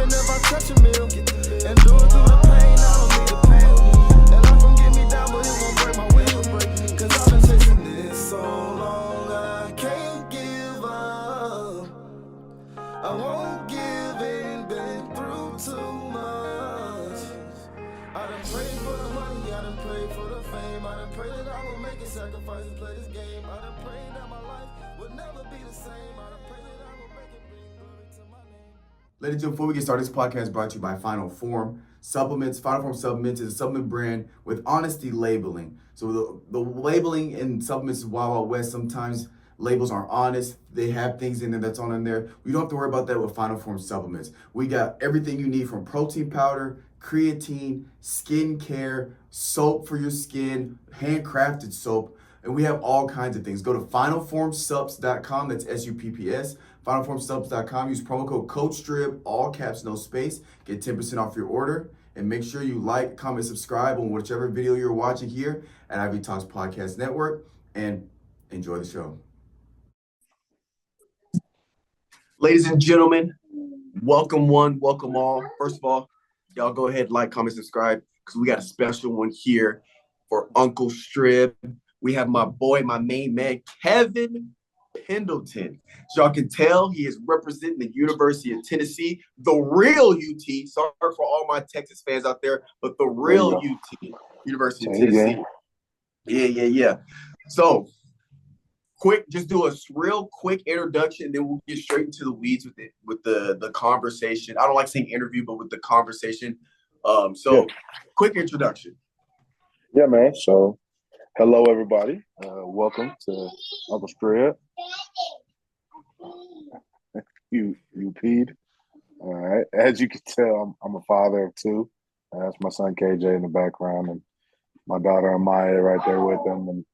even if I touch a meal. And do it through the pain, I don't need the pain. And life won't get me down, but it won't break my will. Cause I've been chasing this so long, I can't give up. I won't give in, been through too much. I done prayed for the money, I done prayed for the fame. I done prayed that I will make a sacrifice and play this game. I done prayed that my life would never be the same. I done prayed that I will make it bring glory to my name. Ladies and gentlemen, before we get started, this podcast is brought to you by Final Form Supplements. Final Form Supplements is a supplement brand with honesty labeling. So the labeling in supplements is Wild Wild West. Sometimes labels aren't honest. They have things in there that's on in there. We don't have to worry about that with Final Form Supplements. We got everything you need from protein powder, creatine, skin care, soap for your skin, handcrafted soap, and we have all kinds of things. Go to finalformsubs.com, that's SUPPS, finalformsubs.com, use promo code COACHSTRIB, all caps, no space, get 10% off your order, and make sure you like, comment, subscribe on whichever video you're watching here at Ivy Talks Podcast Network, and enjoy the show. Ladies and gentlemen, welcome one, welcome all. First of all, y'all go ahead, like, comment, subscribe, because we got a special one here for Uncle Strib. We have my boy, my main man, Kevin Pendleton. As y'all can tell, he is representing the University of Tennessee, the real UT. Sorry for all my Texas fans out there, but the real UT, University of Tennessee. Yeah. So, just do a real quick introduction, and then we'll get straight into the weeds with the conversation. I don't like saying interview, but with the conversation. Quick introduction. Yeah, man. So, hello, everybody. Welcome to Uncle Strib. You peed. All right. As you can tell, I'm a father of two. That's my son KJ in the background, and my daughter Amaya right there with him. And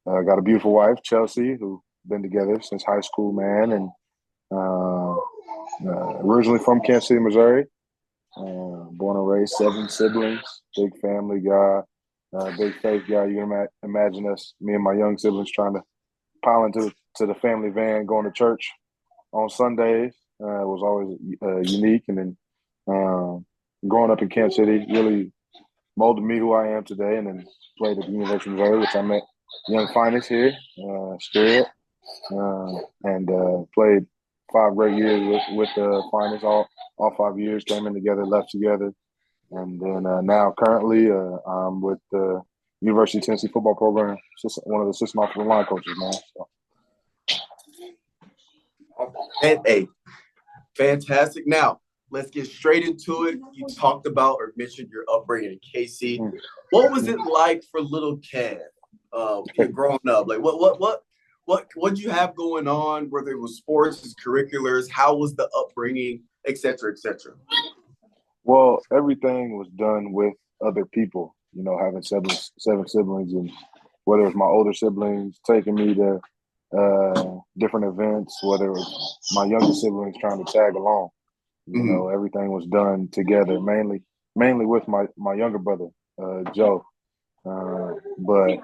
I got a beautiful wife, Chelsea, who's been together since high school, man. And originally from Kansas City, Missouri. Born and raised, 7 siblings, big family guy. Big faith guy. You can imagine us, me and my young siblings, trying to pile into the family van, going to church on Sundays. It was always unique. And then growing up in Kansas City really molded me who I am today. And then played at the University of Missouri, which I met young Finis here, Strib, and played 5 great years with Finis. All 5 years came in together, left together. And then now currently I'm with the University of Tennessee football program, one of the assistant offensive line coaches, man. So. Hey, fantastic. Now, let's get straight into it. You talked about or mentioned your upbringing in KC. What was it like for little Kev growing up? Like, what you have going on, whether it was sports, curriculars, how was the upbringing, et cetera, et cetera? Well, everything was done with other people, having 7 siblings, and whether it was my older siblings taking me to different events, whether it was my younger siblings trying to tag along, everything was done together, mainly with my younger brother, Joe. But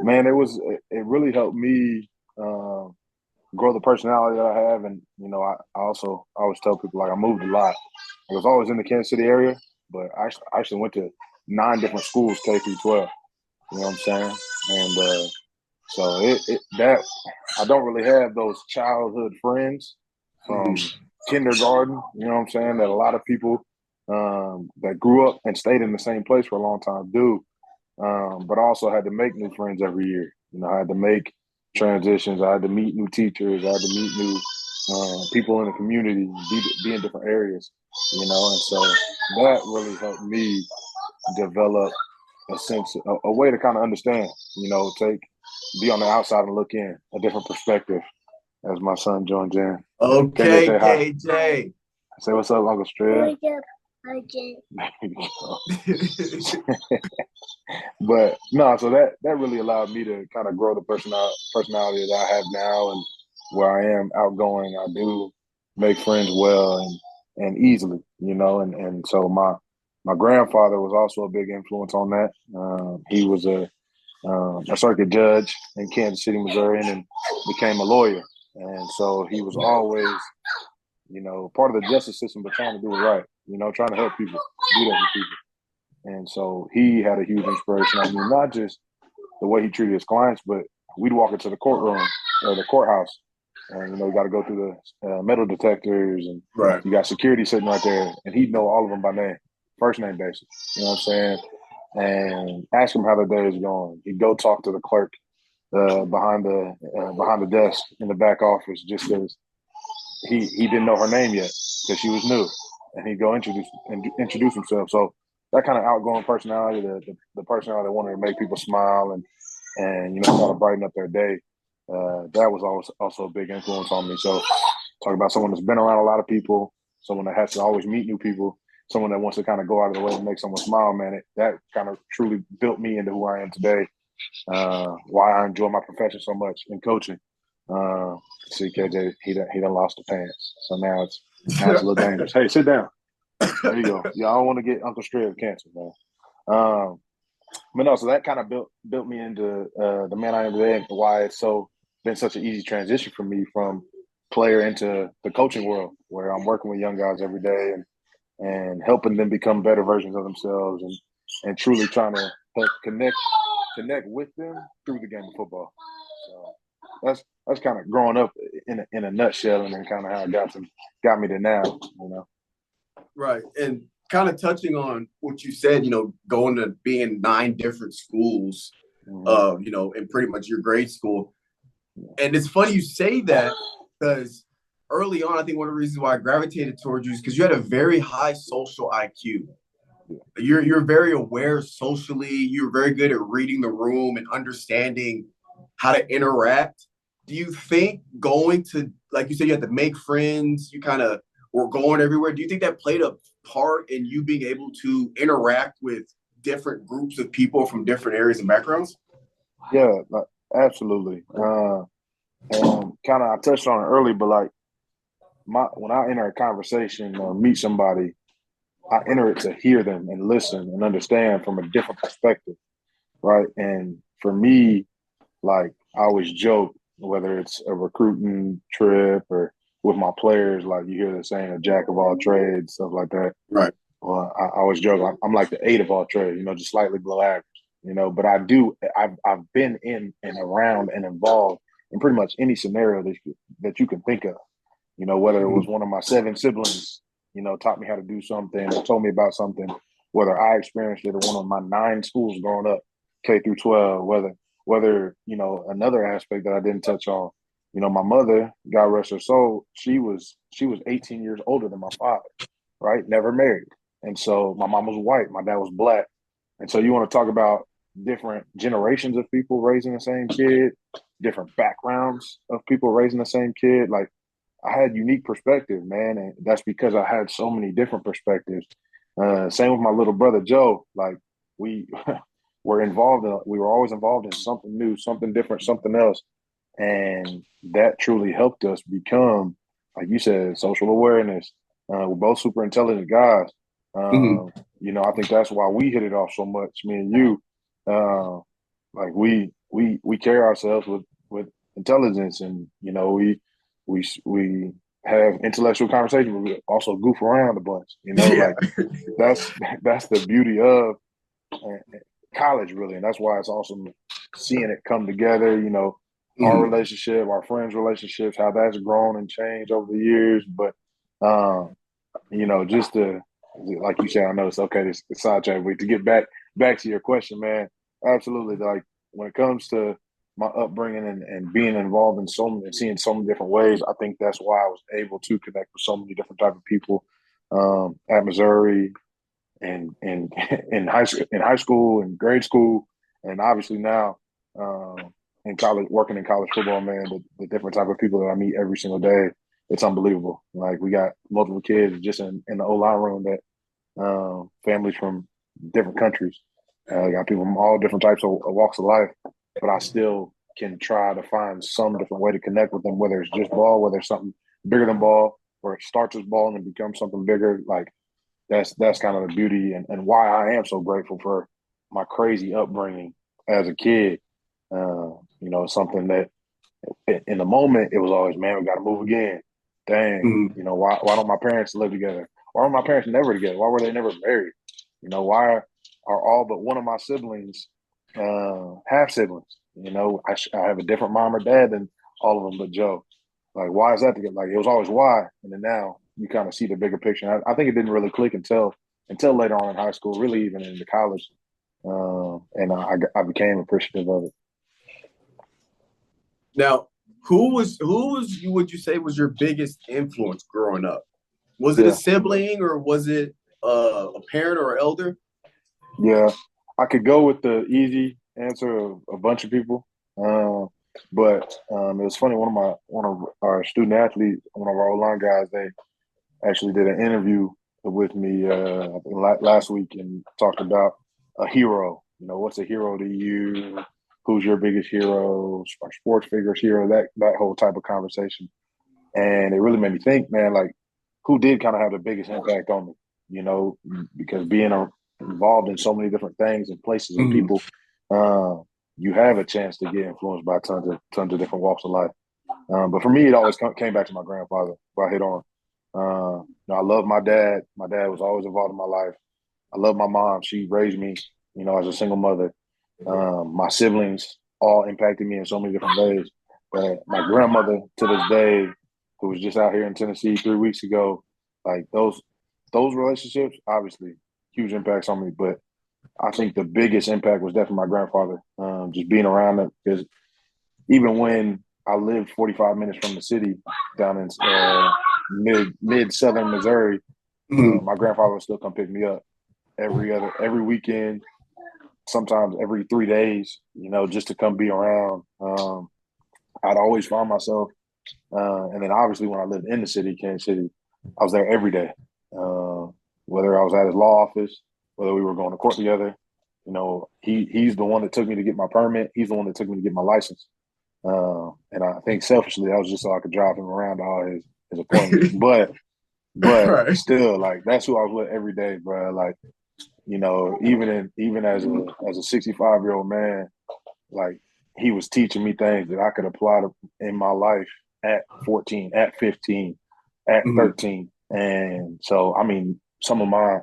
man, it really helped me grow the personality that I have. And, I always tell people, like, I moved a lot. I was always in the Kansas City area, but I actually went to 9 different schools, K through 12. You know what I'm saying? And so that I don't really have those childhood friends from kindergarten, you know what I'm saying, that a lot of people that grew up and stayed in the same place for a long time do. But I also had to make new friends every year. I had to make transitions. I had to meet new teachers. I had to meet new people in the community, be in different areas, and so that really helped me develop a sense, a way to kind of understand, be on the outside and look in, a different perspective, as my son joins in. Okay, KJ. Say what's up, Uncle Strib. But no, so that really allowed me to kind of grow the personality that I have now, and where I am outgoing. I do make friends well and easily, and so my grandfather was also a big influence on that. He was a circuit judge in Kansas City, Missouri, and then became a lawyer. And so he was always, part of the justice system, but trying to do it right. trying to help people, do that for people. And so he had a huge inspiration on me, not just the way he treated his clients, but we'd walk into the courtroom or the courthouse, and you got to go through the metal detectors, and Right. you got security sitting right there, and he'd know all of them by name, first name basis. You know what I'm saying? And ask him how the day is going. He'd go talk to the clerk behind the desk in the back office, just because he didn't know her name yet because she was new, and he'd go introduce himself. So that kind of outgoing personality, the personality that wanted to make people smile and try to brighten up their day, that was also a big influence on me. So talk about someone that's been around a lot of people, someone that has to always meet new people, someone that wants to kind of go out of the way to make someone smile, man. That kind of truly built me into who I am today. Why I enjoy my profession so much in coaching. See, KJ, he done lost the pants, so now it's a little dangerous. Hey, sit down. There you go. Yeah, I don't want to get Uncle Strib cancer, man. But no, so that kind of built me into the man I am today, and why it's been such an easy transition for me from player into the coaching world, where I'm working with young guys every day and helping them become better versions of themselves, and truly trying to help connect with them through the game of football. So that's kind of growing up in a nutshell, and then kind of how it got me to now. Right. And kind of touching on what you said, going to being in 9 different schools, in pretty much your grade school. And it's funny you say that, because early on, I think one of the reasons why I gravitated towards you is because you had a very high social IQ. You're very aware socially. You're very good at reading the room and understanding how to interact. Do you think going to, like you said, you had to make friends, you kind of were going everywhere. Do you think that played a part in you being able to interact with different groups of people from different areas and backgrounds? Yeah, absolutely. And kind of I touched on it early, but like when I enter a conversation or meet somebody, I enter it to hear them and listen and understand from a different perspective, right? And for me, like I always joke, whether it's a recruiting trip or with my players, like you hear the saying, a jack of all trades, stuff like that. Right. Well, I always joke, I'm like the 8 of all trades, just slightly below average, but I've been in and around and involved in pretty much any scenario that you can think of, whether it was one of my 7 siblings, taught me how to do something or told me about something, whether I experienced it at one of my 9 schools growing up, K through 12, whether another aspect that I didn't touch on, my mother, God rest her soul, she was 18 years older than my father, right? Never married. And so my mom was white, my dad was black. And so you want to talk about different generations of people raising the same kid, different backgrounds of people raising the same kid. Like I had unique perspective, man. And that's because I had so many different perspectives. Same with my little brother, Joe. Like we were always involved in something new, something different, something else. And that truly helped us become, like you said, social awareness. We're both super intelligent guys. I think that's why we hit it off so much, me and you. Like we carry ourselves with intelligence, and we have intellectual conversations, but we also goof around a bunch. Yeah. Like that's the beauty of college, really, and that's why it's awesome seeing it come together. Our relationship, our friends' relationships, how that's grown and changed over the years. But just to, like you said, I know it's okay to sidetrack, but to get back to your question, man, absolutely. Like when it comes to my upbringing and being involved in seeing so many different ways, I think that's why I was able to connect with so many different type of people at Missouri and in high school and grade school, and obviously now in college, working in college football, man, the different type of people that I meet every single day, it's unbelievable. Like we got multiple kids just in the O-line room that families from different countries. Got people from all different types of walks of life, but I still can try to find some different way to connect with them, whether it's just ball, whether it's something bigger than ball, or it starts as ball and it becomes something bigger. Like that's kind of the beauty and why I am so grateful for my crazy upbringing as a kid. Something that in the moment it was always, man, we got to move again. Dang, why don't my parents live together? why were my parents never together? Why were they never married? You know, why are all but one of my siblings half siblings? You know, I have a different mom or dad than all of them but Joe. Like, why is that together? Like, it was always why, and then now you kind of see the bigger picture. I think it didn't really click until later on in high school, really even into college, and I became appreciative of it. Now, who was would you say was your biggest influence growing up? Was it a Yeah, sibling or was it a parent or an elder? yeah. I could go with the easy answer of a bunch of people, but it was funny. One of our student athletes, one of our O-line guys, they actually did an interview with me I think last week and talked about a hero. You know, what's a hero to you? Who's your biggest hero? Our sports figures hero? That whole type of conversation, and it really made me think, man. Like, who did kind of have the biggest impact on me? You know, because being involved in so many different things and places and Mm-hmm. people, uh, you have a chance to get influenced by tons of different walks of life. But for me, it always came back to my grandfather. If I hit on, I love my dad. My dad was always involved in my life. I love my mom. She raised me, you know, as a single mother. My siblings all impacted me in so many different ways. But my grandmother, to this day, who was just out here in Tennessee 3 weeks ago, like those relationships, obviously, huge impacts on me. But I think the biggest impact was definitely my grandfather. Just being around him, because even when I lived 45 minutes from the city down in mid southern Missouri, Mm-hmm. my grandfather would still come pick me up every weekend, sometimes every 3 days, you know, just to come be around. I'd always find myself, and then obviously when I lived in the city, Kansas City, I was there every day. Whether I was at his law office, whether we were going to court together, you know, he's the one that took me to get my permit. He's the one that took me to get my license. And I think selfishly, that was just so I could drive him around to all his appointments. But Right. still, like, that's who I was with every day, bro. Like, you know, even as a 65-year-old man, like, he was teaching me things that I could apply in my life at 14, at 15, at Mm-hmm. 13. And so, I mean, some of my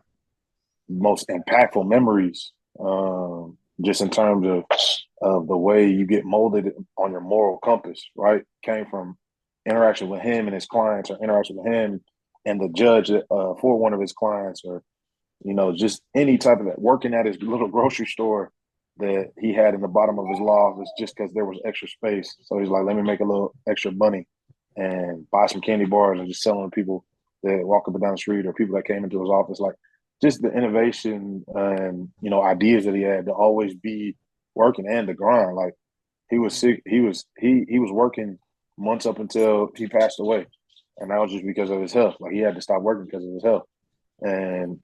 most impactful memories, just in terms of the way you get molded on your moral compass, right, came from interaction with him and his clients, or interaction with him and the judge for one of his clients, or, you know, just any type of that, working at his little grocery store that he had in the bottom of his law office just because there was extra space. So he's like, let me make a little extra money and buy some candy bars and just selling to people that walk up and down the street, or people that came into his office. Like, just the innovation and, you know, ideas that he had to always be working, and the grind. Like, he was sick. He was working months up until he passed away, and that was just because of his health. Like, he had to stop working because of his health, and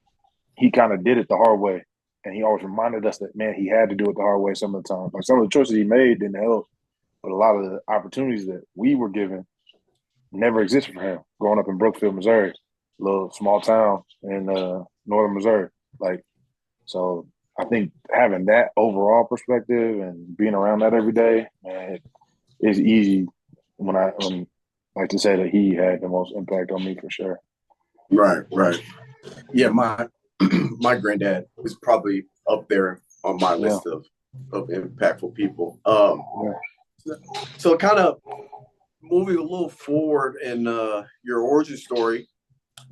he kind of did it the hard way. And he always reminded us that, man, he had to do it the hard way some of the time. Like, some of the choices he made didn't help, but a lot of the opportunities that we were given never existed for him. Growing up in Brookfield, Missouri, a little small town in northern Missouri, like, so I think having that overall perspective and being around that every day, man, it's easy when like to say that he had the most impact on me, for sure. Right. Right. Yeah, my my granddad is probably up there on my Yeah, list of impactful people. yeah. So kind of moving a little forward in your origin story.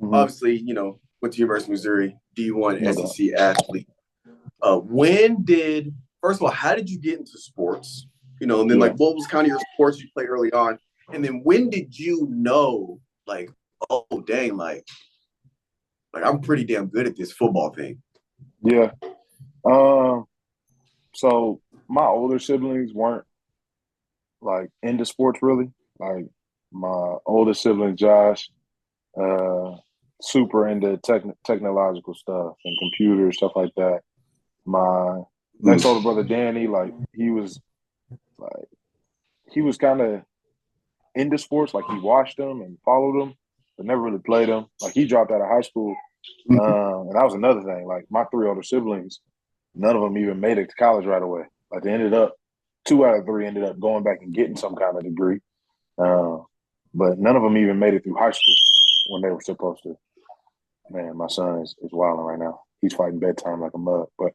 Mm-hmm. Obviously, you know, went to University of Missouri, D1 No doubt. SEC athlete. When did first of all, how did you get into sports? You know, and then Yeah. like what was kind of your sports you played early on? And then when did you know, like, oh dang, like I'm pretty damn good at this football thing? Yeah. So my older siblings weren't like into sports really. Like, my oldest sibling Josh, uh, super into technological stuff and computers, stuff like that. My next older brother Danny, like, like he was kind of into sports. Like, he watched them and followed them, but never really played them. Like, he dropped out of high school, and that was another thing. Like, my three older siblings, none of them even made it to college right away. Like, they ended up, 2 out of 3 ended up going back and getting some kind of degree, uh, but none of them even made it through high school when they were supposed to. Man, my son is wilding right now. He's fighting bedtime like a mug. But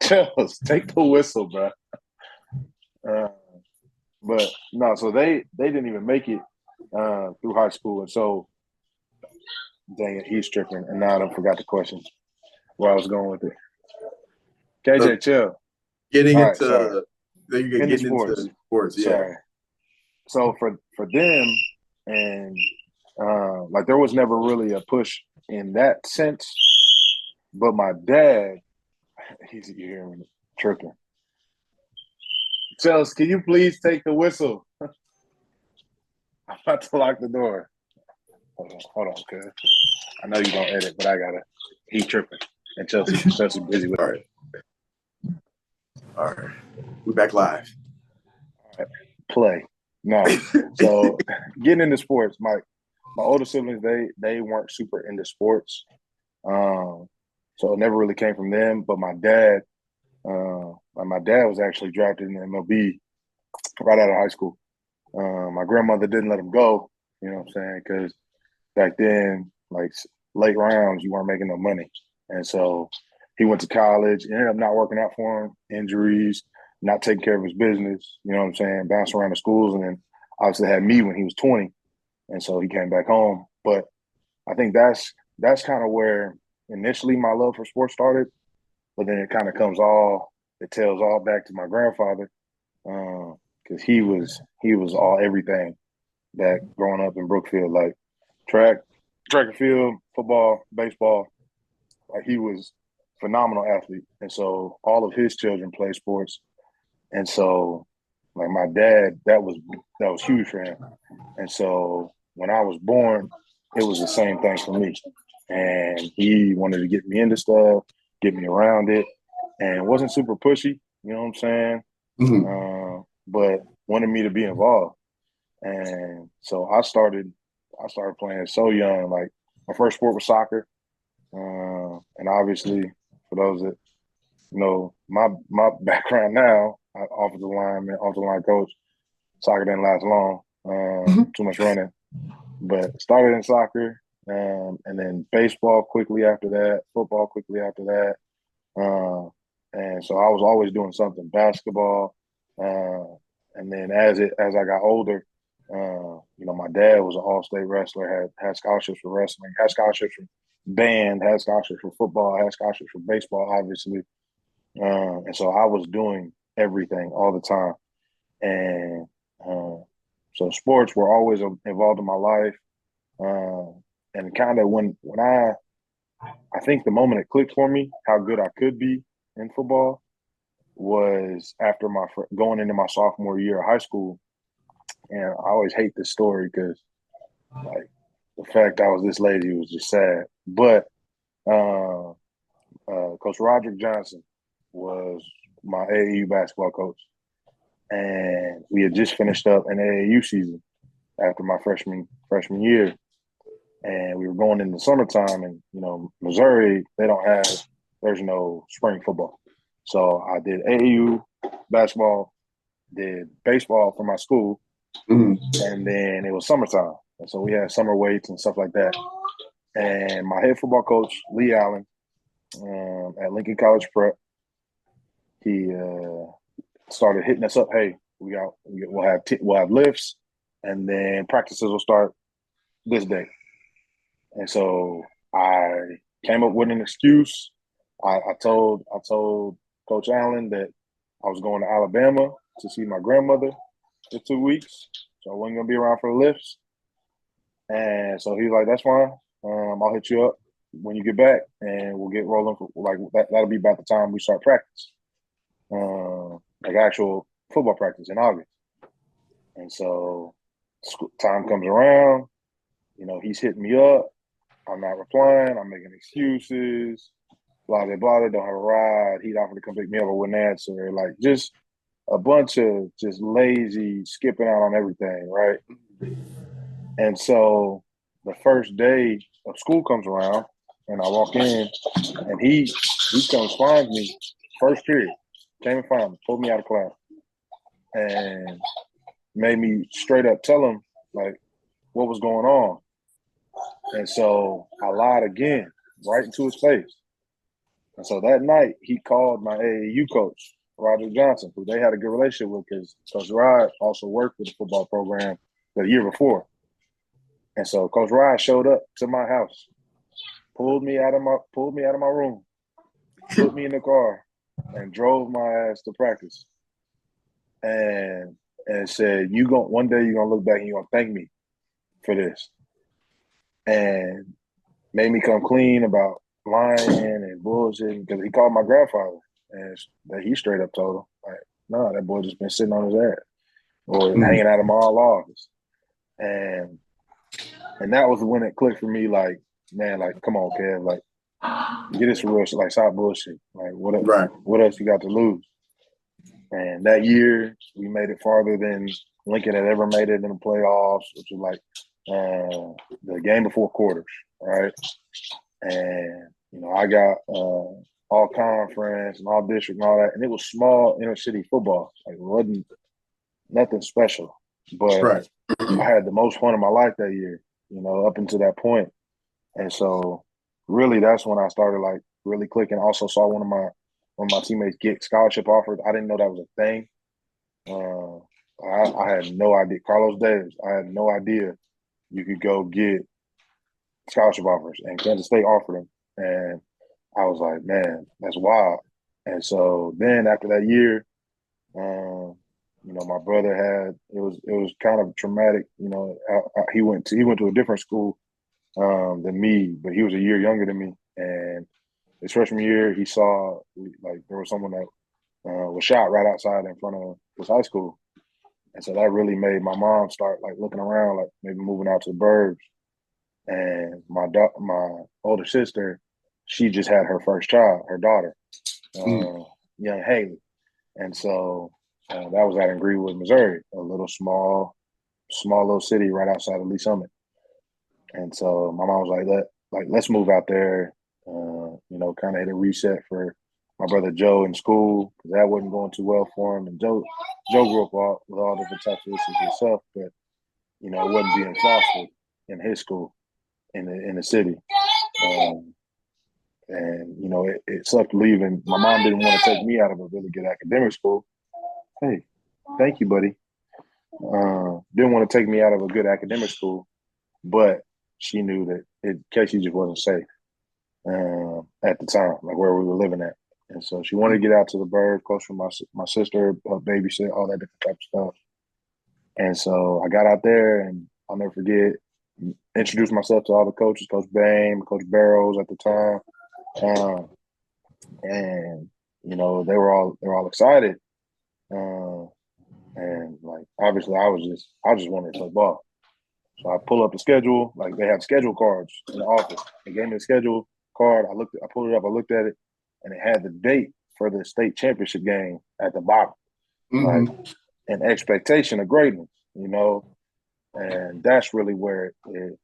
Charles, take the whistle, bro. But no, so they didn't even make it through high school, and so dang it, he's tripping, and now I forgot the question where I was going with it. So KJ, chill. getting All right, sorry. into then you get Into getting into sports. sports, yeah. Sorry. So for them, and like there was never really a push in that sense. But my dad, he's hearing me tripping. Chelsea, can you please take the whistle? I'm about to lock the door. Hold on, cuz. I know you don't edit, but I gotta. He tripping, and Chelsea busy with. All right. All right. We're back live. All right. Play. No. So getting into sports, my older siblings, they weren't super into sports. So it never really came from them. But my dad was actually drafted in the MLB right out of high school. My grandmother didn't let him go, you know what I'm saying? Because back then, like late rounds, you weren't making no money. And so he went to college, ended up not working out for him, injuries, not taking care of his business, you know what I'm saying? Bounced around the schools, and then obviously had me when he was 20. And so he came back home. But I think that's kind of where initially my love for sports started. But then it kind of it tails all back to my grandfather. Because he was all everything that growing up in Brookfield, like track and field, football, baseball. Like he was a phenomenal athlete, and so all of his children play sports, and so like my dad, that was huge for him, and so when I was born, it was the same thing for me, and he wanted to get me into stuff, get me around it, and wasn't super pushy, you know what I'm saying? Mm-hmm. But wanted me to be involved. And so I started playing so young. Like my first sport was soccer. And obviously for those that know my background now, offensive line coach, soccer didn't last long. Too much running. But started in soccer, and then baseball quickly after that, football quickly after that. And so I was always doing something, basketball. And then as I got older, my dad was an all-state wrestler, had scholarships for wrestling, had scholarships for band, had scholarships for football, had scholarships for baseball, obviously. And so I was doing everything all the time. And so sports were always involved in my life. And kind of when I think the moment it clicked for me how good I could be in football was after going into my sophomore year of high school. And I always hate this story because, like, the fact I was this lady was just sad. But Coach Roderick Johnson was my AAU basketball coach. And we had just finished up an AAU season after my freshman year. And we were going in the summertime, and, Missouri, there's no spring football. So I did AAU basketball, did baseball for my school, and then it was summertime. And so we had summer weights and stuff like that. And my head football coach, Lee Allen, at Lincoln College Prep, he started hitting us up. Hey, we'll have lifts, and then practices will start this day. And so I came up with an excuse. I told Coach Allen that I was going to Alabama to see my grandmother for 2 weeks, so I wasn't gonna be around for the lifts. And so he was like, "That's fine. I'll hit you up when you get back, and we'll get rolling. That'll be about the time we start practice, like actual football practice in August." And so time comes around, he's hitting me up. I'm not replying. I'm making excuses. Blah, blah, blah. Don't have a ride. He'd offer to come pick me up. I wouldn't answer. Like, just a bunch of just lazy, skipping out on everything, right? And so the first day of school comes around, and I walk in, and he comes find me first period. Came and found me, pulled me out of class, and made me straight up tell him, like, what was going on. And so I lied again, right into his face. And so that night, he called my AAU coach, Roger Johnson, who they had a good relationship with because Coach Rod also worked with the football program the year before. And so Coach Rod showed up to my house, pulled me out of my room, put me in the car, and drove my ass to practice. And said, one day you're gonna look back and you're gonna thank me for this. And made me come clean about lying and bullshit because he called my grandfather and he straight up told him, like, no, that boy just been sitting on his ass or hanging out of my office. And that was when it clicked for me, like, man, like, come on, Kev, like, get this real shit, like, stop bullshit. Like, what else you got to lose? And that year, we made it farther than Lincoln had ever made it in the playoffs, which was like the game before quarters, right? And, I got all conference and all district and all that. And it was small inner city football. Like, it wasn't nothing special. But I had the most fun of my life that year, up until that point. And so really that's when I started, like, really clicking. Also saw one of my teammates get scholarship offers. I didn't know that was a thing. I had no idea. Carlos Davis, I had no idea you could go get scholarship offers, and Kansas State offered them. And I was like, man, that's wild. And so then after that year, my brother it was kind of traumatic. He went to a different school than me, but he was a year younger than me. And his freshman year, he saw like there was someone that was shot right outside in front of his high school. And so that really made my mom start, like, looking around, like maybe moving out to the burbs. And my older sister, she just had her first child, her daughter, young Haley. And so that was out in Greenwood, Missouri, a little small little city right outside of Lee Summit. And so my mom was like, let's move out there, kind of hit a reset for my brother Joe in school, because that wasn't going too well for him. And Joe grew up with all different types of issues himself, but, it wasn't being fostered in his school in the city. And it sucked leaving. My mom didn't want to take me out of a really good academic school. Hey, thank you, buddy. Didn't want to take me out of a good academic school, but she knew that Casey just wasn't safe at the time, like where we were living at. And so she wanted to get out to the burg, close from my sister, babysit, all that different type of stuff. And so I got out there, and I'll never forget, introduced myself to all the coaches, Coach Bame, Coach Barrows at the time. And they were all excited. And like, obviously I just wanted to play ball. So I pull up the schedule, like they have schedule cards in the office. They gave me the schedule card. I pulled it up, I looked at it, and it had the date for the state championship game at the bottom. Like, an expectation of greatness, and that's really where it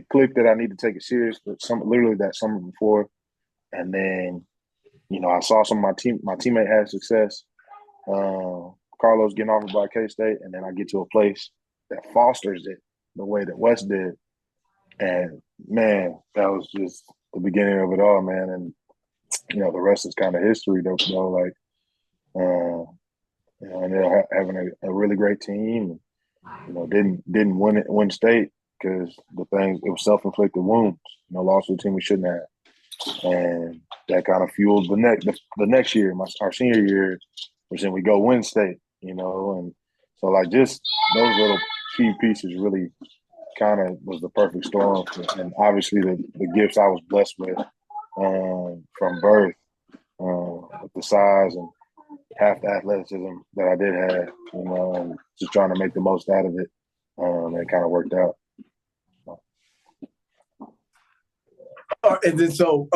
clicked that I need to take it serious. But literally that summer before, and then I saw some of my teammate had success. Carlos getting offered by K-State, and then I get to a place that fosters it the way that West did, and man, that was just the beginning of it all, man. And the rest is kind of history, though. Like, and they're having a really great team. Didn't win state because it was self-inflicted wounds. Lost to a team we shouldn't have, and that kind of fueled the next year, our senior year, which then we go win state. And so, like, just those little key pieces really kind of was the perfect storm, and obviously the gifts I was blessed with from birth, with the size and half the athleticism that I did have, and just trying to make the most out of it. And it kind of worked out. And then so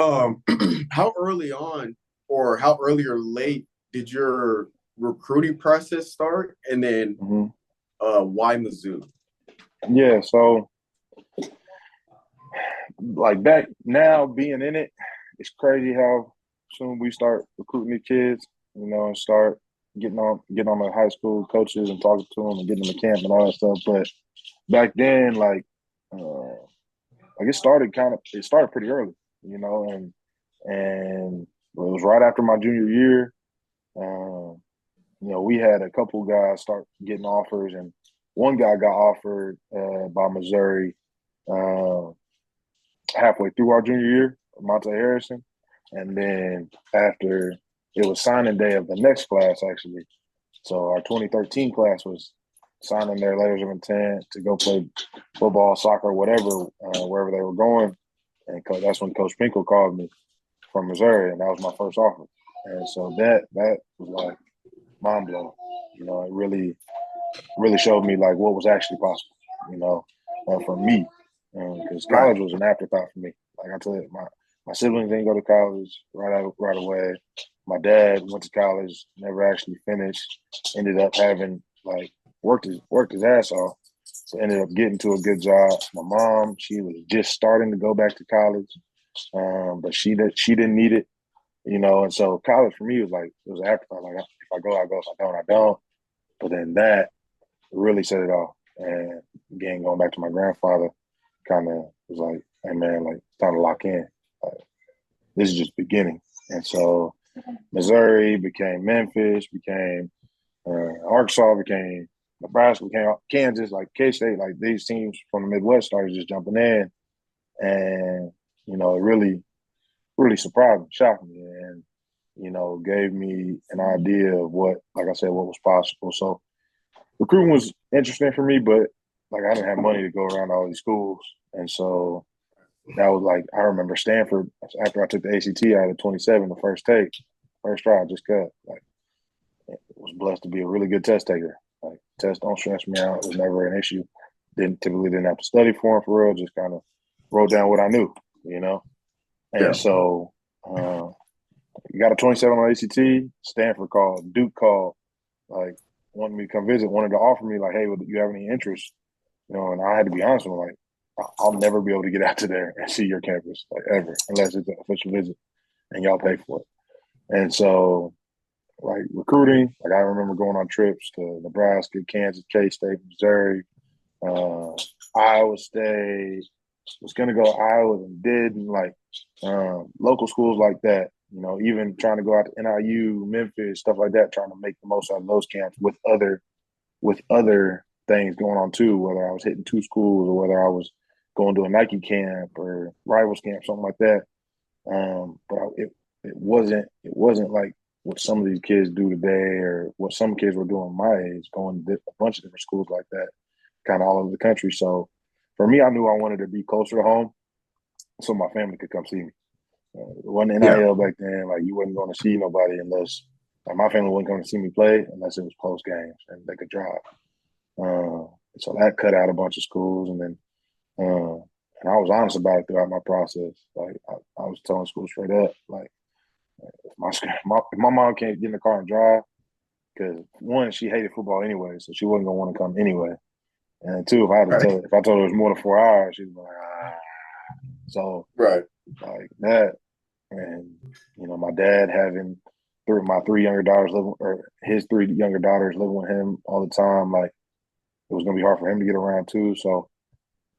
how early on, or how early or late, did your recruiting process start? And then why Mizzou? Yeah, so like back now being in it, it's crazy how soon we start recruiting the kids, and start getting on the high school coaches and talking to them and getting them to camp and all that stuff. But back then, like like it started pretty early, you know, and it was right after my junior year. Um, you know, we had a couple guys start getting offers, and one guy got offered by Missouri uh, halfway through our junior year, Monte Harrison, and then after it was signing day of the next class, actually. So our 2013 class was signing their letters of intent to go play football, soccer, whatever, wherever they were going. And that's when Coach Pinkel called me from Missouri, and that was my first offer. And so that was like mind blowing. You know, it really showed me like what was actually possible. You know, for me, because Right. college was an afterthought for me. Like I told you, my siblings didn't go to college right away. My dad went to college, never actually finished. Ended up having like worked his ass off. So ended up getting to a good job. My mom, she was just starting to go back to college, but she didn't need it, you know. And so college for me was like it was an afterthought. Like if I go, I go. If I don't, I don't. But then that really set it off. And again, going back to my grandfather, kind of was like, "Hey man, like it's time to lock in. Like, this is just beginning." And so Missouri became Memphis, became Arkansas, became Nebraska, became Kansas, like K-State, like these teams from the Midwest started just jumping in, and you know, it really surprised me, shocked me, and you know, gave me an idea of what, like I said, what was possible. So recruiting was interesting for me, but like I didn't have money to go around to all these schools, and so that was like I remember Stanford after I took the ACT. I had a 27 the first take, first try, just cut. Like was blessed to be a really good test taker. Like tests don't stress me out. It was never an issue. Didn't have to study for them for real. Just kind of wrote down what I knew, you know. And Yeah. so you got a 27 on ACT. Stanford called, Duke called, like wanted me to come visit, wanted to offer me like, hey, do you have any interest? You know, and I had to be honest with them, like, I'll never be able to get out to there and see your campus, like ever, unless it's an official visit and y'all pay for it. And so, like recruiting, like I remember going on trips to Nebraska, Kansas, K-State, Missouri, uh, Iowa State. Was gonna go to Iowa and did, and like local schools like that. You know, even trying to go out to NIU, Memphis, stuff like that, trying to make the most out of those camps with other things going on too, whether I was hitting two schools or whether I was going to a Nike camp or rivals camp, something like that. But it wasn't like what some of these kids do today or what some kids were doing my age, going to a bunch of different schools like that, kind of all over the country. So for me, I knew I wanted to be closer to home so my family could come see me. It wasn't Yeah. NIL back then. Like you wasn't going to see nobody unless like my family wasn't going to see me play unless it was post games and they could drive. So that cut out a bunch of schools, and then and I was honest about it throughout my process. Like I was telling schools straight up, like if my mom can't get in the car and drive, because one, she hated football anyway, so she wasn't gonna want to come anyway. And two, Right. if I told her it was more than 4 hours, she'd be like, ah. So Right. like that, and you know, my dad having my three younger daughters living, or his three younger daughters living with him all the time, like it was gonna be hard for him to get around too. So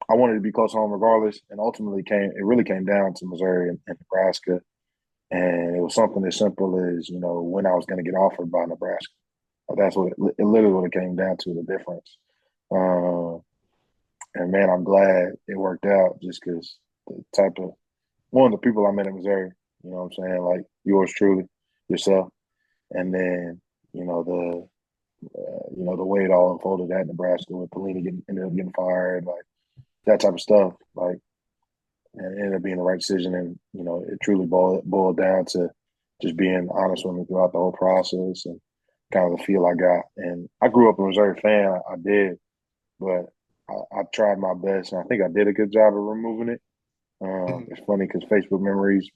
I wanted to be close to home regardless, and ultimately it really came down to Missouri and Nebraska, and it was something as simple as you know when I was going to get offered by Nebraska. That's it literally what it came down to, the difference. Uh, and man, I'm glad it worked out just because the type of one of the people I met in Missouri, you know what I'm saying, like yours truly, yourself, and then you know the way it all unfolded at Nebraska with Pelini ended up getting fired, like that type of stuff, like and it ended up being the right decision. And you know, it truly boiled down to just being honest with me throughout the whole process and kind of the feel I got. And I grew up a Missouri fan, I did, but I tried my best, and I think I did a good job of removing it. Mhm. It's funny because Facebook memories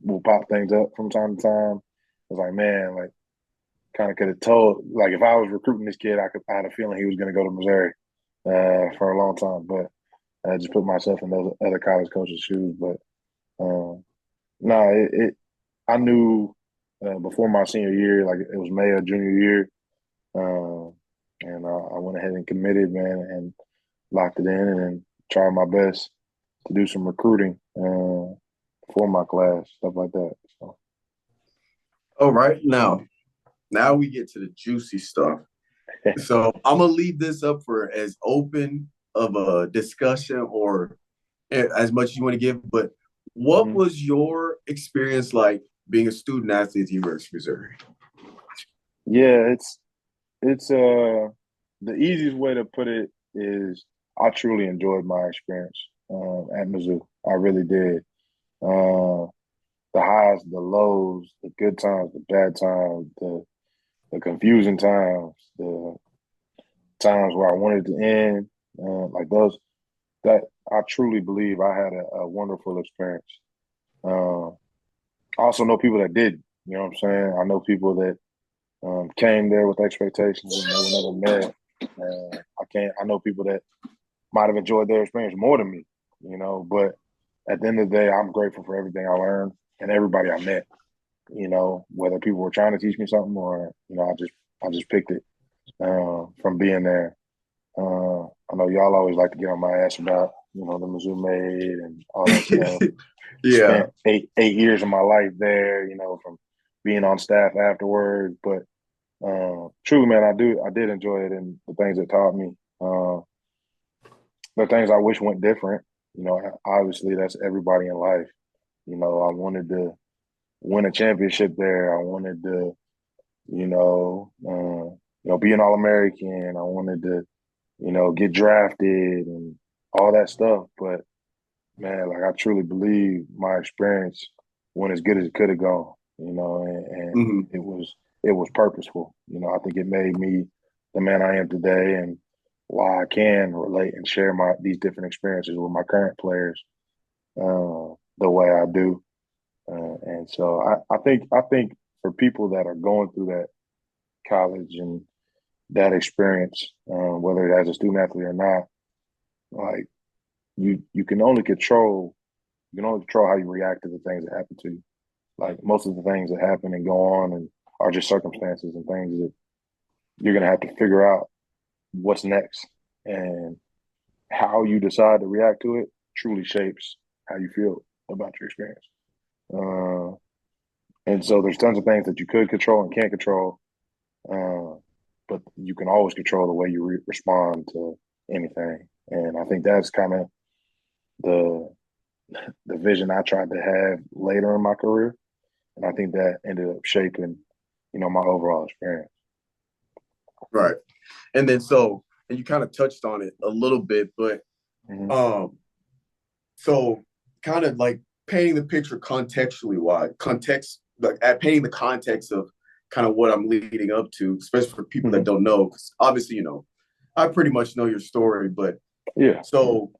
will pop things up from time to time. It's like, man, like kind of could have told, like if I was recruiting this kid, I had a feeling he was going to go to Missouri for a long time, but I just put myself in those other college coaches' shoes. But um, no, I knew before my senior year, like it was May of junior year, um, and I went ahead and committed, man, and locked it in and tried my best. to do some recruiting for my class, stuff like that. So. All right, now we get to the juicy stuff. So I'm gonna leave this up for as open of a discussion or as much as you want to give. But what was your experience like being a student athlete at the University of Missouri? Yeah, it's the easiest way to put it is I truly enjoyed my experience at Mizzou. I really did. The highs, the lows, the good times, the bad times, the confusing times, the times where I wanted to end, like those. That I truly believe I had a wonderful experience. Uh, I also know people that did. You know what I'm saying? I know people that came there with expectations and they were never met. I know people that might have enjoyed their experience more than me, you know. But at the end of the day, I'm grateful for everything I learned and everybody I met. You know, whether people were trying to teach me something or I just picked it from being there. I know y'all always like to get on my ass about the Mizzou made and all that stuff. Yeah. Spent 8 years of my life there, from being on staff afterwards. But truly, man, I did enjoy it and the things it taught me. The things I wish went different. Obviously that's everybody in life. I wanted to win a championship there. I wanted to, be an All-American. I wanted to, get drafted and all that stuff. But man, like I truly believe my experience went as good as it could have gone, and it was purposeful. I think it made me the man I am today and why I can relate and share these different experiences with my current players the way I do. And so I think for people that are going through that college and that experience, whether as a student athlete or not, like you can only control how you react to the things that happen to you. Like most of the things that happen and go on and are just circumstances and things that you're gonna have to figure out what's next and how you decide to react to it truly shapes how you feel about your experience. And so there's tons of things that you could control and can't control, but you can always control the way you respond to anything. And I think that's kind of the vision I tried to have later in my career, and I think that ended up shaping, my overall experience. Right. And then and you kind of touched on it a little bit, but so kind of like painting the picture contextually like at painting the context of kind of what I'm leading up to, especially for people that don't know, because obviously, I pretty much know your story, but yeah. So,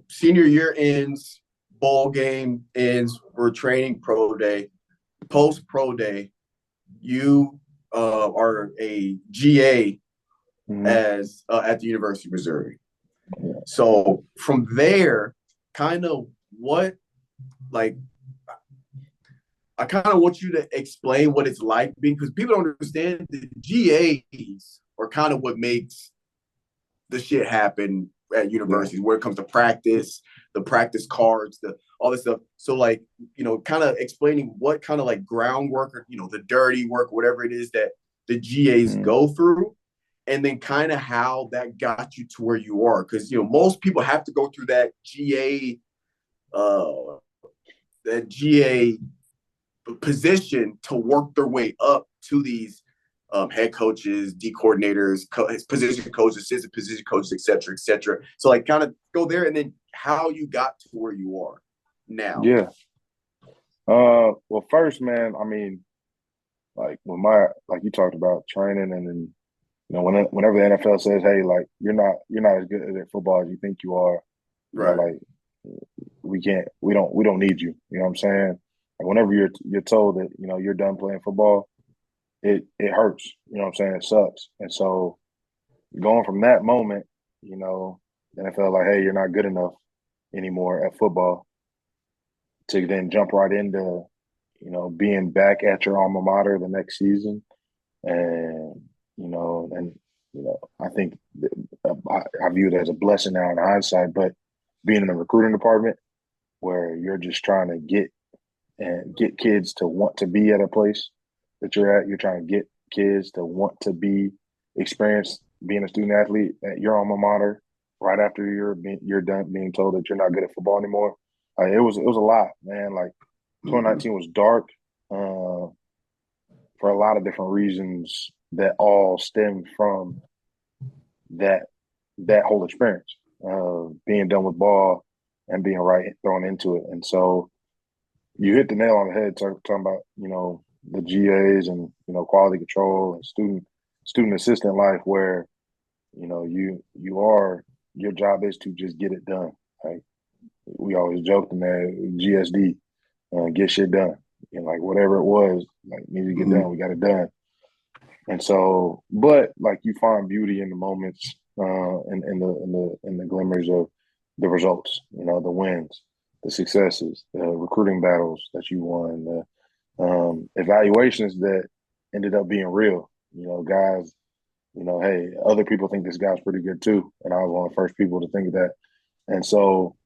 senior year ends, bowl game ends, we're training pro day, post pro day, you are a GA as at the University of Missouri. Yeah. So from there, kind of what, like, I kind of want you to explain what it's like being, because people don't understand the GAs are kind of what makes the shit happen at universities where it comes to practice, the practice cards, all this stuff. So like, kind of explaining what kind of like groundwork or, the dirty work, whatever it is that the GAs go through, and then kind of how that got you to where you are. Because, most people have to go through that GA position to work their way up to these head coaches, D coordinators, position coaches, assistant position coaches, et cetera, et cetera. So like kind of go there and then how you got to where you are now. Yeah. Well, first, man, I mean, like like you talked about training and then, whenever the NFL says, hey, like you're not as good at football as you think you are, right? Like we don't need you. You know what I'm saying? Like whenever you're told that, you're done playing football, it hurts. You know what I'm saying? It sucks. And so going from that moment, then I felt like, hey, you're not good enough anymore at football to then jump right into, being back at your alma mater the next season. And, I think I view it as a blessing now in hindsight, but being in the recruiting department where you're just trying to get kids to want to be at a place that you're at. You're trying to get kids to want to be experienced being a student athlete at your alma mater right after you're done being told that you're not good at football anymore. It was a lot, man. Like 2019 was dark for a lot of different reasons that all stemmed from that whole experience of being done with ball and being right thrown into it. And so you hit the nail on the head talking about, the GAs and, quality control and student assistant life where, your job is to just get it done. Like we always joked in there, GSD, get shit done. And like whatever it was, like need to get done, we got it done. And so, but like you find beauty in the moments, in the glimmers of the results, the wins, the successes, the recruiting battles that you won, the evaluations that ended up being real. Guys, hey, other people think this guy's pretty good too, and I was one of the first people to think of that. And so,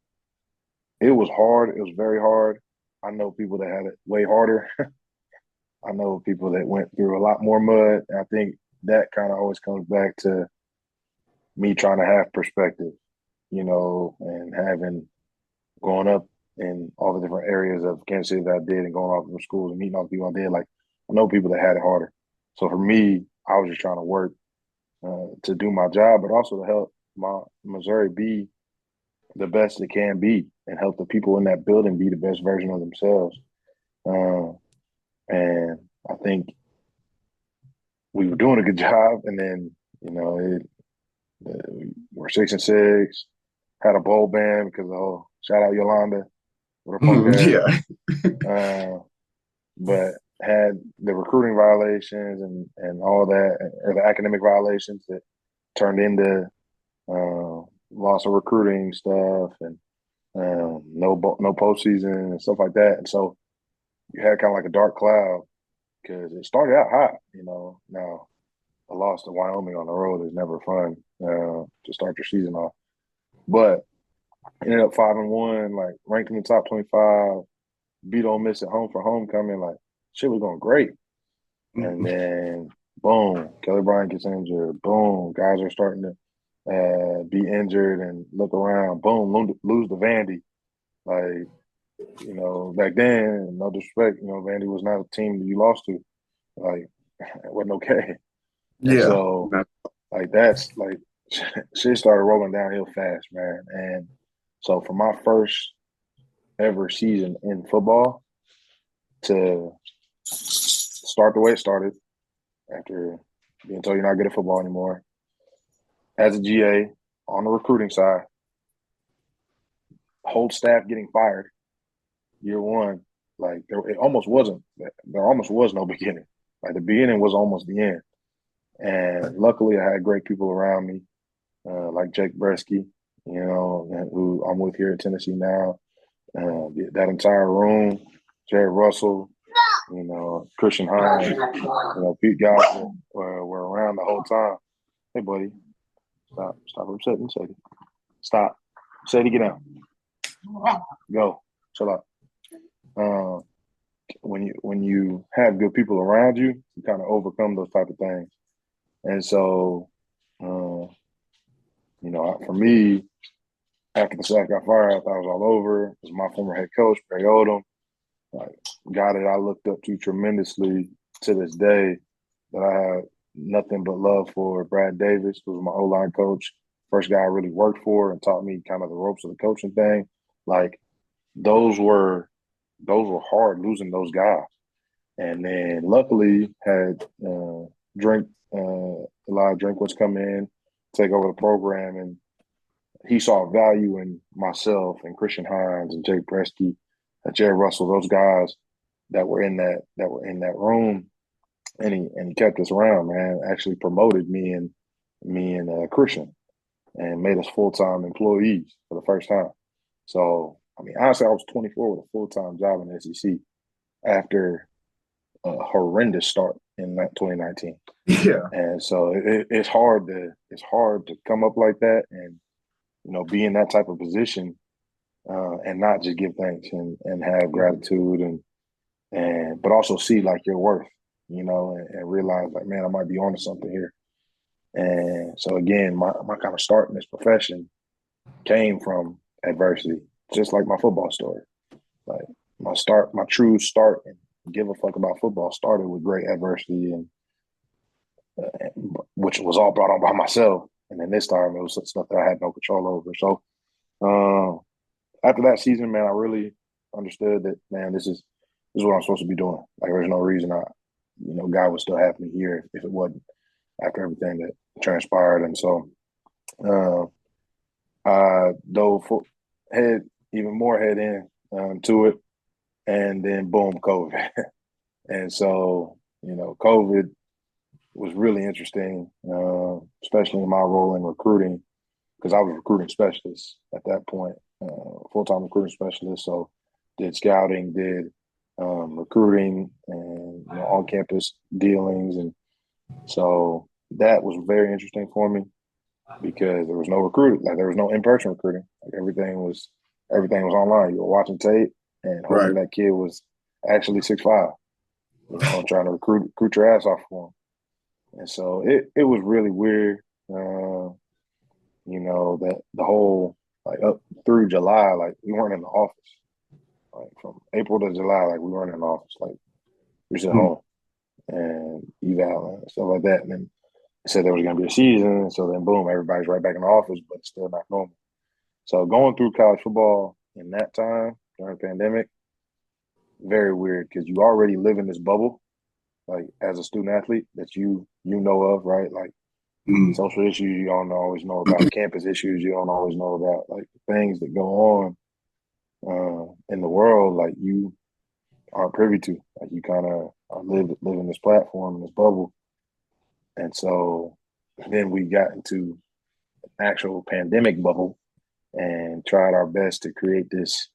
it was hard. It was very hard. I know people that had it way harder. I know people that went through a lot more mud. And I think that kind of always comes back to me trying to have perspective, and having grown up in all the different areas of Kansas City that I did and going off to schools and meeting all the people I did. Like, I know people that had it harder. So for me, I was just trying to work to do my job, but also to help my Missouri be the best it can be and help the people in that building be the best version of themselves. And I think we were doing a good job. And then, we're 6-6, had a bowl ban because shout out Yolanda. But had the recruiting violations and all that, or the academic violations that turned into loss of recruiting stuff and no postseason and stuff like that. And so you had kind of like a dark cloud because it started out hot, Now a loss to Wyoming on the road is never fun to start your season off. But ended up 5-1, like ranked in the top 25, beat Ole Miss at home for homecoming. Like shit was going great. And then boom, Kelly Bryant gets injured. Boom, guys are starting to be injured and look around. Boom, lose to Vandy. Like, back then, no disrespect, Vandy was not a team that you lost to. Like, it wasn't okay. Yeah. So, like, that's like shit started rolling downhill fast, man. And so, for my first ever season in football to start the way it started, after being told you're not good at football anymore, as a GA on the recruiting side, whole staff getting fired year one, like there almost was no beginning. Like the beginning was almost the end. And luckily I had great people around me, like Jake Bresky, who I'm with here in Tennessee now. That entire room, Jared Russell, Christian Hines, Pete guys that were around the whole time. Hey, buddy, stop upsetting Sadie. Stop. Sadie, get down. Go. Chill out. When you have good people around you, you kind of overcome those type of things. And so, for me, after the sack got fired, I thought it was all over. It was my former head coach, Barry Odom, like guy that I looked up to tremendously to this day, that I had nothing but love for. Brad Davis was my O-line coach, first guy I really worked for and taught me kind of the ropes of the coaching thing. Like those were hard, losing those guys. And then luckily had Elijah Drinkwitz come in, take over the program, and he saw value in myself and Christian Hines and Jake Bresky, Jared Russell, those guys that were in that room, and he kept us around, man. Actually promoted me and Christian, and made us full-time employees for the first time. So, I mean, honestly, I was 24 with a full-time job in the SEC after a horrendous start in 2019. Yeah. And so it's hard to come up like that and, be in that type of position and not just give thanks and have gratitude and but also see like your worth, and realize like, man, I might be onto something here. And so again, my kind of start in this profession came from adversity, just like my football story. Like my true start and give a fuck about football started with great adversity, and which was all brought on by myself. And then this time it was stuff that I had no control over. So after that season, man, I really understood that, man, this is what I'm supposed to be doing. Like, there's no reason God would still have me here if it wasn't after everything that transpired. And so I dove even more head in to it. And then boom, COVID. And so, COVID was really interesting, especially in my role in recruiting, because I was a recruiting specialist at that point, full-time recruiting specialist. So did scouting, did recruiting and on-campus dealings. And so that was very interesting for me because there was no recruiting, like there was no in-person recruiting. Like everything was online. You were watching tape and hoping that kid was actually 6'5", trying to recruit your ass off for him. And so it was really weird, that the whole, like up through July, like we weren't in the office. Like from April to July, like we weren't in the office. Like we was at home and eval and stuff like that. And then they said there was going to be a season. So then boom, everybody's right back in the office, but it's still not normal. So going through college football in that time during the pandemic, very weird because you already live in this bubble, like as a student athlete that you know of, right? Like social issues you don't always know about, campus issues you don't always know about, like things that go on in the world, like you aren't privy to. Like you kind of live in this platform, in this bubble. And so then we got into an actual pandemic bubble and tried our best to create this,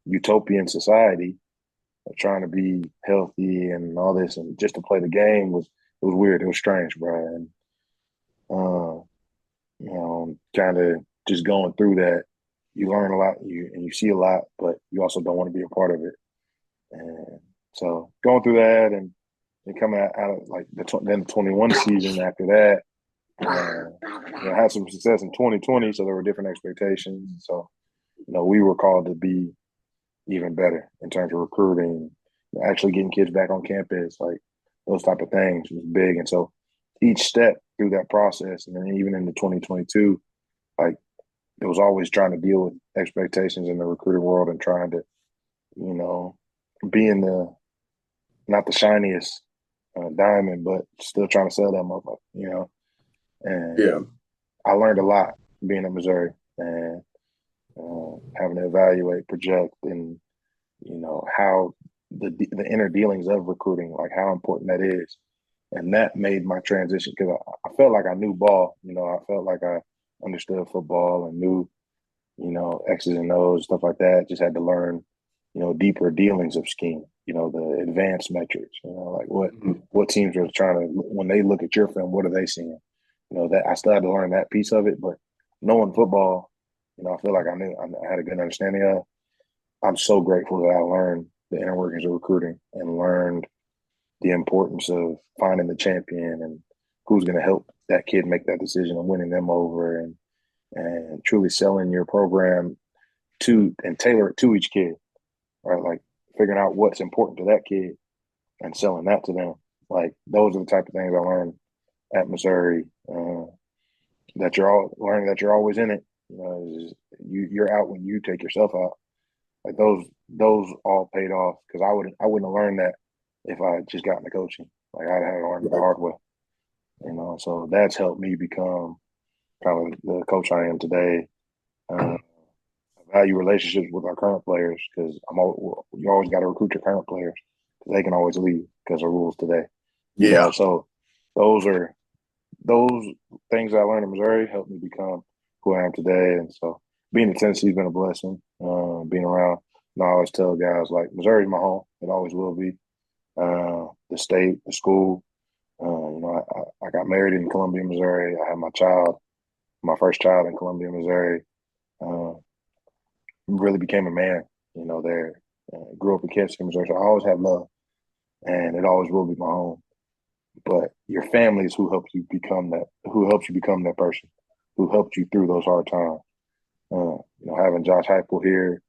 utopian society of trying to be healthy and all this, and just to play the game was weird. It was strange, bro. And kind of just going through that, you learn a lot, you see a lot, but you also don't want to be a part of it. And so going through that and coming out of like the 21 season after that, had some success in 2020, so there were different expectations. So, we were called to be even better in terms of recruiting, actually getting kids back on campus, like those type of things was big. And so each step through that process, and then even into 2022, like it was always trying to deal with expectations in the recruiting world and trying to, be in not the shiniest diamond, but still trying to sell that motherfucker, And I learned a lot being in Missouri and having to evaluate, project, and how the inner dealings of recruiting, like how important that is, and that made my transition because I felt like I knew ball. I felt like I understood football and knew X's and O's, stuff like that. Just had to learn deeper dealings of scheme. The advanced metrics. Like what teams are trying to, when they look at your film, what are they seeing? That I still had to learn that piece of it, but knowing football, I feel like I had a good understanding of. I'm so grateful that I learned the inner workings of recruiting and learned the importance of finding the champion and who's going to help that kid make that decision and winning them over and truly selling your program to and tailor it to each kid, right? Like figuring out what's important to that kid and selling that to them. Like those are the type of things I learned at Missouri, that you're all learning that you're always in it. You're out when you take yourself out. Like those all paid off because I wouldn't have learned that if I had just gotten the coaching. Like I'd had to learn the hard way. So that's helped me become kind of the coach I am today. I value relationships with our current players because you always got to recruit your current players because they can always leave because of rules today. So those things I learned in Missouri helped me become who I am today. And so being in Tennessee has been a blessing. Being around, I always tell guys like Missouri's my home. It always will be. The state, the school. I got married in Columbia, Missouri. I had my first child in Columbia, Missouri. really became a man, there. Grew up in Kansas City, Missouri. So I always have love, and it always will be my home. But your family is who helps you become that person, who helped you through those hard times. Having Josh Heupel here,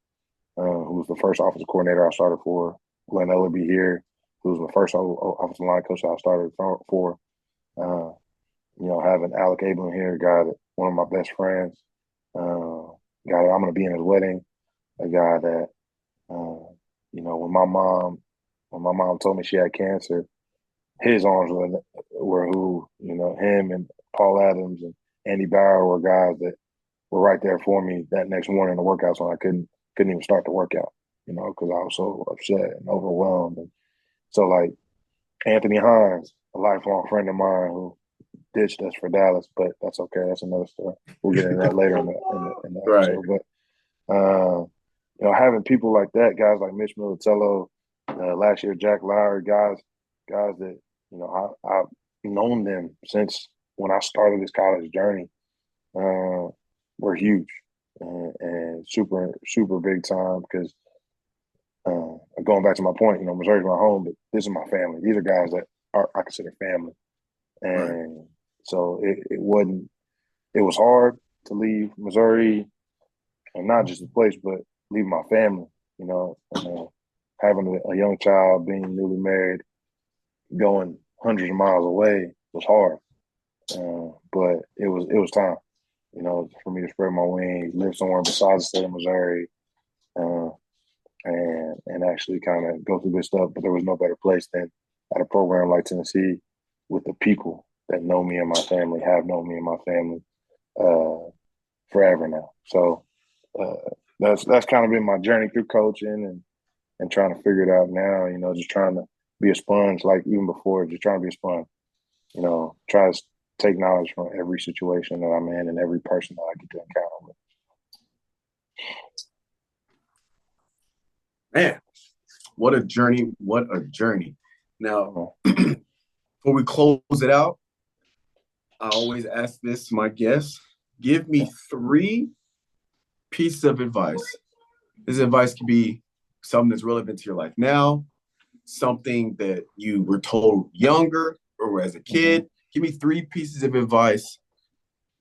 who was the first offensive coordinator I started for, Glenn Ellerby here, who was the first offensive line coach I started for. Having Alec Abelin here, one of my best friends, guy that I'm going to be in his wedding, a guy that, when my mom told me she had cancer, his arms were who, him and Paul Adams and Andy Bauer were guys that were right there for me that next morning in the workouts when I couldn't even start the workout, because I was so upset and overwhelmed. And so, like, Anthony Hines, a lifelong friend of mine who ditched us for Dallas, but that's okay. That's another story. We'll get into that later in the episode. Right. But having people like that, guys like Mitch Militello, last year Jack Lowry, guys that I've known them since when I started this college journey, were huge and super super big time because going back to my point, Missouri's my home, but this is my family. These are guys that I consider family, and Right. so it was hard to leave Missouri, and not just the place, but leave my family. Having a young child, being newly married, going hundreds of miles away was hard, but it was time, for me to spread my wings, live somewhere besides the state of Missouri, and actually kind of go through this stuff. But there was no better place than at a program like Tennessee with the people that know me and my family, have known me and my family forever now. So that's kind of been my journey through coaching and trying to figure it out now, just trying to be a sponge, like even before, just trying to be a sponge, try to take knowledge from every situation that I'm in and every person that I get to encounter with. Man, what a journey. What a journey. Now, before we close it out, I always ask this to my guests. Give me 3 pieces of advice. This advice could be something that's relevant to your life now, something that you were told younger or as a kid. Give me 3 pieces of advice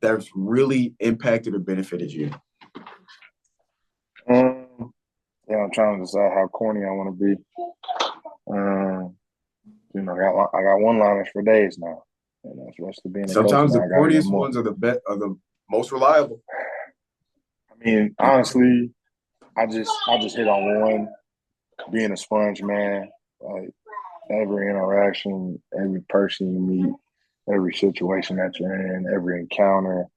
that's really impacted or benefited you. I'm trying to decide how corny I want to be. I got one-liners for days now. Especially being a coach. Sometimes the now, corniest ones are the most reliable. I mean, honestly, I just hit on one. Being a sponge, man. Like every interaction, every person you meet, every situation that you're in, every encounter,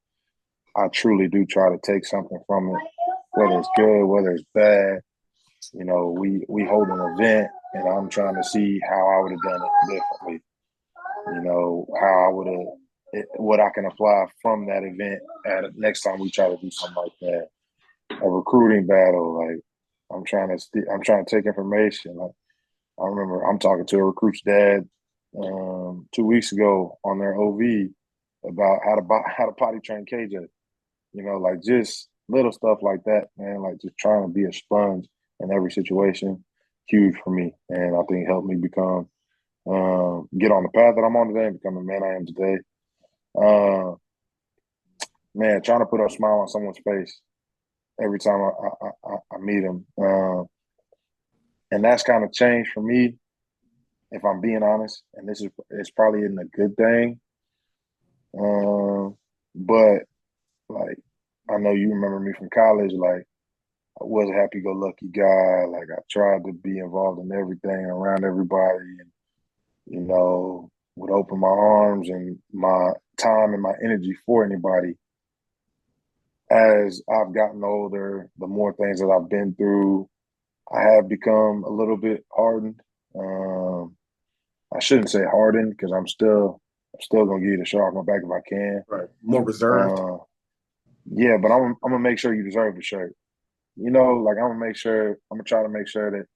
I truly do try to take something from it, whether it's good, whether it's bad. We hold an event, and I'm trying to see how I would have done it differently. How I would have, what I can apply from that event at next time we try to do something like that. A recruiting battle, like I'm trying to take information. Like I remember I'm talking to a recruit's dad 2 weeks ago on their OV about how to potty train KJ. Like just little stuff like that, man. Like just trying to be a sponge in every situation, huge for me, and I think helped me become get on the path that I'm on today and become the man I am today. Man, trying to put a smile on someone's face every time I meet them, and that's kind of changed for me, if I'm being honest. And it's probably isn't a good thing, but like I know you remember me from college. Like I was a happy-go-lucky guy. Like I tried to be involved in everything around everybody, and would open my arms and my time and my energy for anybody. As I've gotten older, the more things that I've been through, I have become a little bit hardened. I shouldn't say hardened because I'm still gonna give you the shirt off my back if I can. Right. More reserved. Yeah, but I'm gonna make sure you deserve the shirt. Like I'm gonna try to make sure that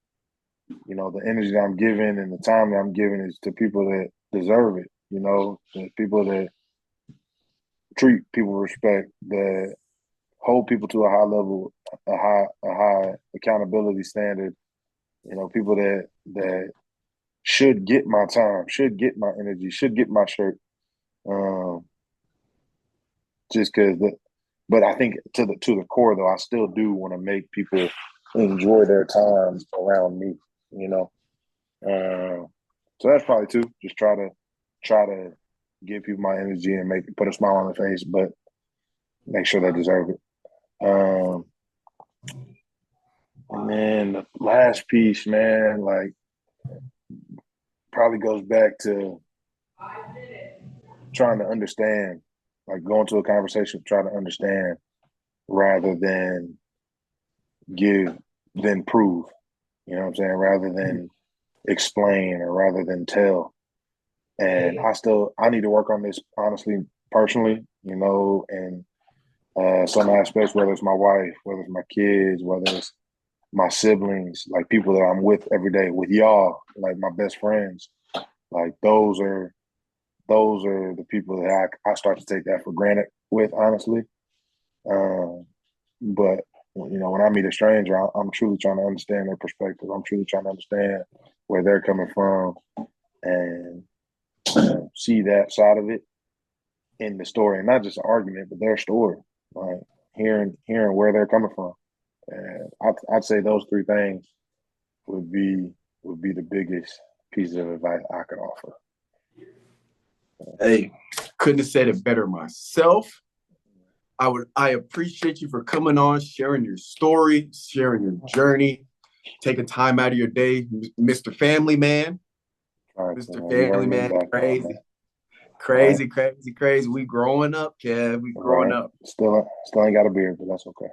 the energy that I'm giving and the time that I'm giving is to people that deserve it. The people that treat people with respect, that hold people to a high level a high accountability standard. You know, people that should get my time, should get my energy, should get my shirt. Um, just because but I think to the core though, I still do want to make people enjoy their time around me. You know, so that's probably two. Just try to give people my energy and put a smile on their face, but make sure they deserve it. And then the last piece, man, like probably goes back to trying to understand, like going to a conversation, try to understand rather than prove. You know what I'm saying? Rather than explain or rather than tell. And I need to work on this honestly, personally, you know, and some aspects, whether it's my wife, whether it's my kids, whether it's my siblings, like people that I'm with every day, with y'all, like my best friends, like those are the people that I start to take that for granted with, honestly. But you know, when I meet a stranger, I'm truly trying to understand their perspective. I'm truly trying to understand where they're coming from and see that side of it in the story, and not just an argument, but their story. Like hearing where they're coming from. And I'd say those three things would be the biggest pieces of advice I could offer. Hey, couldn't have said it better myself. I appreciate you for coming on, sharing your story, sharing your journey, taking time out of your day, Mr. Family Man. Right, Mr. Family Man, crazy. We growing up, Kev. We growing up. Still ain't got a beard, but that's okay.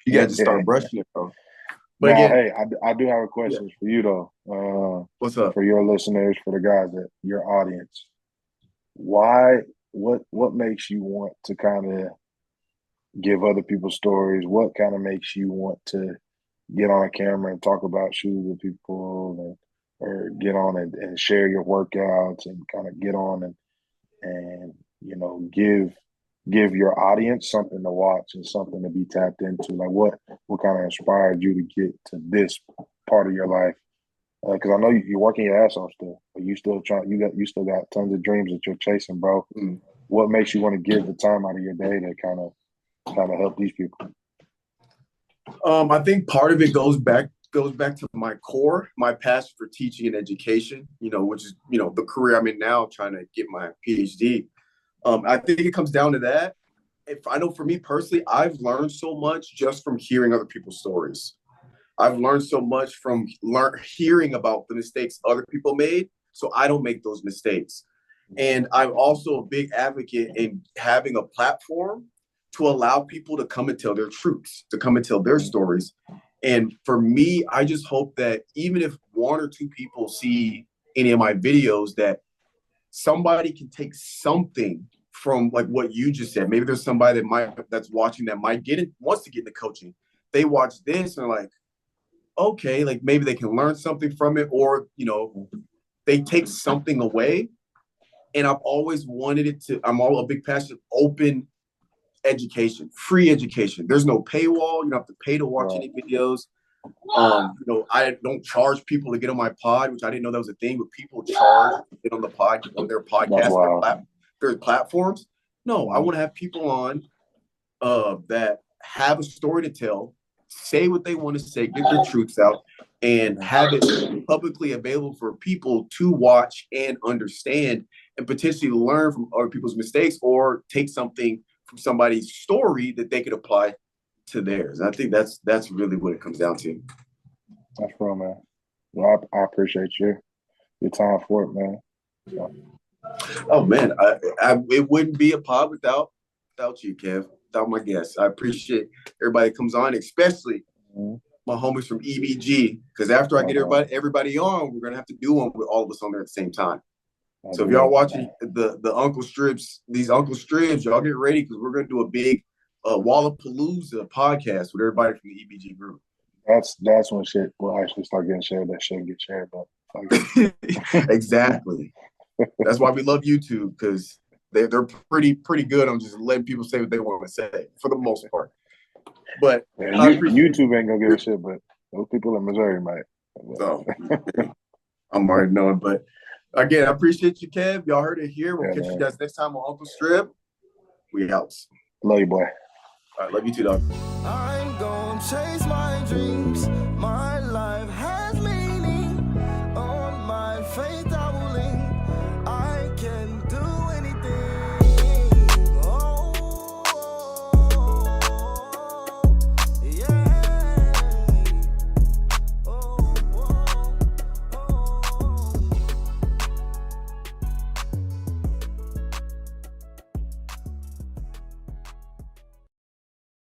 You got to start brushing it, bro. But now, hey, I do have a question for you though. What's up? For your listeners, for the guys that your audience, what makes you want to kind of give other people stories? What kind of makes you want to get on a camera and talk about shoes with people, or get on and share your workouts and kind of get on and you know give your audience something to watch and something to be tapped into? Like what kind of inspired you to get to this part of your life? Because I know you're working your ass off still, but you still got tons of dreams that you're chasing, bro. Mm. What makes you want to give the time out of your day to kind of help these people? I think part of it goes back to my core, my passion for teaching and education, you know, which is, you know, the career I'm in now, trying to get my PhD. I think it comes down to that. I know for me personally, I've learned so much just from hearing other people's stories. I've learned so much from hearing about the mistakes other people made, so I don't make those mistakes. And I'm also a big advocate in having a platform to allow people to come and tell their truths, to come and tell their stories. And for me, I just hope that even if one or two people see any of my videos, that somebody can take something from like what you just said. Maybe there's somebody that's watching that wants to get into coaching. They watch this and they're like, okay, like maybe they can learn something from it, or, you know, they take something away. And I've always wanted I'm all a big passion, open education, free education. There's no paywall. You don't have to pay to watch any videos. You know, I don't charge people to get on my pod, which I didn't know that was a thing, but people charge to get on their podcast, their platforms. No, I want to have people on that have a story to tell, say what they want to say, get their truths out, and have it publicly available for people to watch and understand and potentially learn from other people's mistakes or take something from somebody's story that they could apply to theirs. And I think that's really what it comes down to. That's real, man. Well, I appreciate your time for it, man. So. Oh man, it wouldn't be a pod without you, Kev, without my guests. I appreciate everybody that comes on, especially my homies from EBG, because after I get everybody on, we're gonna have to do one with all of us on there at the same time. So if y'all watching the Uncle Stribs, these Uncle Stribs, y'all get ready, because we're gonna do a big Wallapalooza podcast with everybody from the EBG group. That's when shit will actually start getting shared. That shit get shared, but exactly. That's why we love YouTube, because they're pretty good on just letting people say what they want to say for the most part. But And I appreciate YouTube ain't gonna give a shit, but those people in Missouri might. so I'm already knowing. But again, I appreciate you, Kev. Y'all heard it here. We'll catch you guys next time on Uncle Strib. We out. Love you, boy. All right, love you too, dog. I'm gonna chase my dreams, my life.